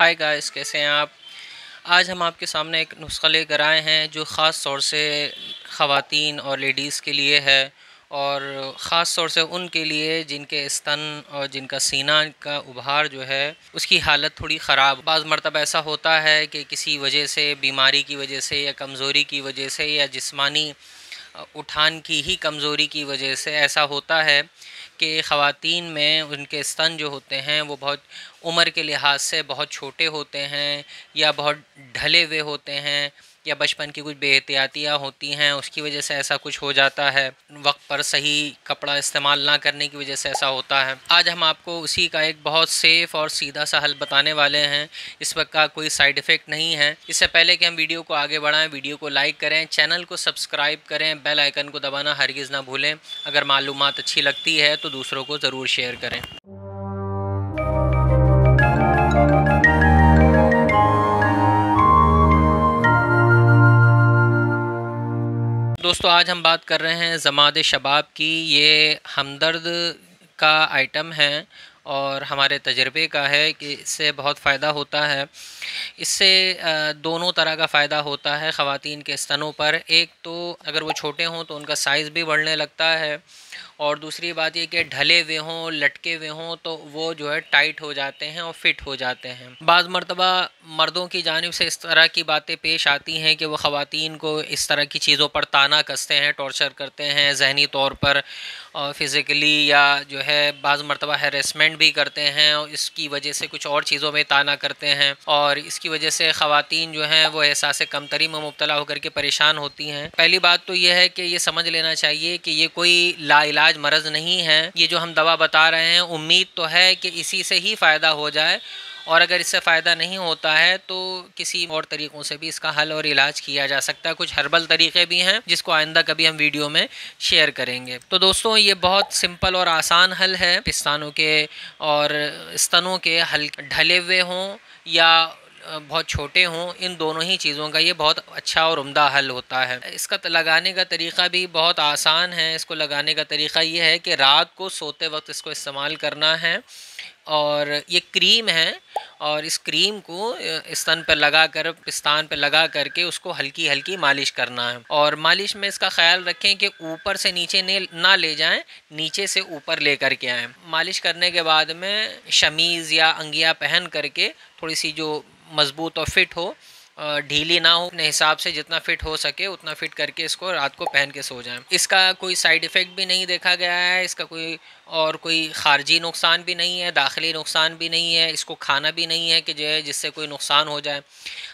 Hi guys, कैसे हैं आप। आज हम आपके सामने एक नुस्खा लेकर आए हैं जो ख़ास तौर से ख़वातीन और लेडीज़ के लिए है, और ख़ास तौर से उनके लिए जिनके स्तन और जिनका सीना का उभार जो है उसकी हालत थोड़ी ख़राब। बाज़ मरतबा ऐसा होता है कि किसी वजह से, बीमारी की वजह से या कमज़ोरी की वजह से या जिस्मानी उठान की ही कमज़ोरी की वजह से ऐसा होता है कि ख़वातीन में उनके स्तन जो होते हैं वो बहुत उम्र के लिहाज से बहुत छोटे होते हैं या बहुत ढले हुए होते हैं, या बचपन की कुछ बेहतियातियाँ होती हैं, उसकी वजह से ऐसा कुछ हो जाता है। वक्त पर सही कपड़ा इस्तेमाल ना करने की वजह से ऐसा होता है। आज हम आपको उसी का एक बहुत सेफ़ और सीधा सा हल बताने वाले हैं। इस वक्त का कोई साइड इफ़ेक्ट नहीं है। इससे पहले कि हम वीडियो को आगे बढ़ाएं, वीडियो को लाइक करें, चैनल को सब्सक्राइब करें, बेल आइकन को दबाना हरगिज़ ना भूलें। अगर मालूमात अच्छी लगती है तो दूसरों को ज़रूर शेयर करें। दोस्तों, आज हम बात कर रहे हैं ज़माद शबाब की। ये हमदर्द का आइटम है और हमारे तजर्बे का है कि इससे बहुत फ़ायदा होता है। इससे दोनों तरह का फ़ायदा होता है ख़वातीन के स्तनों पर। एक तो अगर वो छोटे हों तो उनका साइज़ भी बढ़ने लगता है, और दूसरी बात ये कि ढले हुए हों, लटके हुए हों तो वो जो है टाइट हो जाते हैं और फिट हो जाते हैं। बाज़ मरतबा मर्दों की जानिब से इस तरह की बातें पेश आती हैं कि वो ख़वातीन को इस तरह की चीज़ों पर ताना कसते हैं, टॉर्चर करते हैं ज़हनी तौर पर और फ़िज़िकली, या जो है बाज़ मरतबा हैरेसमेंट भी करते हैं और इसकी वजह से कुछ और चीज़ों में ताना करते हैं, और इसकी वजह से ख़वातीन जो हैं वो एहसास कमतरी में मुब्तला होकर के परेशान होती हैं। पहली बात तो ये है कि ये समझ लेना चाहिए कि ये कोई लाइलाज मरज़ नहीं है। ये जो हम दवा बता रहे हैं, उम्मीद तो है कि इसी से ही फ़ायदा हो जाए, और अगर इससे फ़ायदा नहीं होता है तो किसी और तरीक़ों से भी इसका हल और इलाज किया जा सकता है। कुछ हर्बल तरीक़े भी हैं जिसको आइंदा कभी हम वीडियो में शेयर करेंगे। तो दोस्तों, ये बहुत सिंपल और आसान हल है। पिस्तानों के और स्तनों के हल ढले हुए हों या बहुत छोटे हों, इन दोनों ही चीज़ों का ये बहुत अच्छा और उम्दा हल होता है। इसका लगाने का तरीक़ा भी बहुत आसान है। इसको लगाने का तरीक़ा ये है कि रात को सोते वक्त इसको इस्तेमाल करना है, और ये क्रीम है, और इस क्रीम को स्तन पर लगा कर, पिस्तान पर लगा करके उसको हल्की हल्की मालिश करना है। और मालिश में इसका ख्याल रखें कि ऊपर से नीचे ना ले जाएं, नीचे से ऊपर ले कर के आएँ। मालिश करने के बाद में शमीज़ या अंगिया पहन करके थोड़ी सी जो मज़बूत और फिट हो, ढीली ना हो, अपने हिसाब से जितना फिट हो सके उतना फिट करके इसको रात को पहन के सो जाएं। इसका कोई साइड इफ़ेक्ट भी नहीं देखा गया है, इसका कोई ख़ारजी नुकसान भी नहीं है, दाखिली नुकसान भी नहीं है। इसको खाना भी नहीं है कि जो है जिससे कोई नुकसान हो जाए।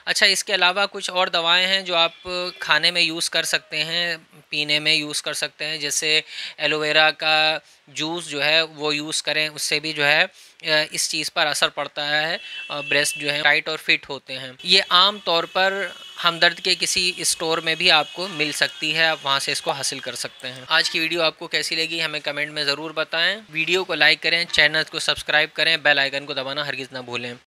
अच्छा, इसके अलावा कुछ और दवाएं हैं जो आप खाने में यूज़ कर सकते हैं, पीने में यूज़ कर सकते हैं। जैसे एलोवेरा का जूस जो है वो यूज़ करें, उससे भी जो है इस चीज़ पर असर पड़ता है। ब्रेस्ट जो है टाइट और फिट होते हैं। ये आम तौर पर हमदर्द के किसी स्टोर में भी आपको मिल सकती है, आप वहाँ से इसको हासिल कर सकते हैं। आज की वीडियो आपको कैसी लगी हमें कमेंट में ज़रूर बताएं। वीडियो को लाइक करें, चैनल को सब्सक्राइब करें, बेल आइकन को दबाना हरगिज़ ना भूलें।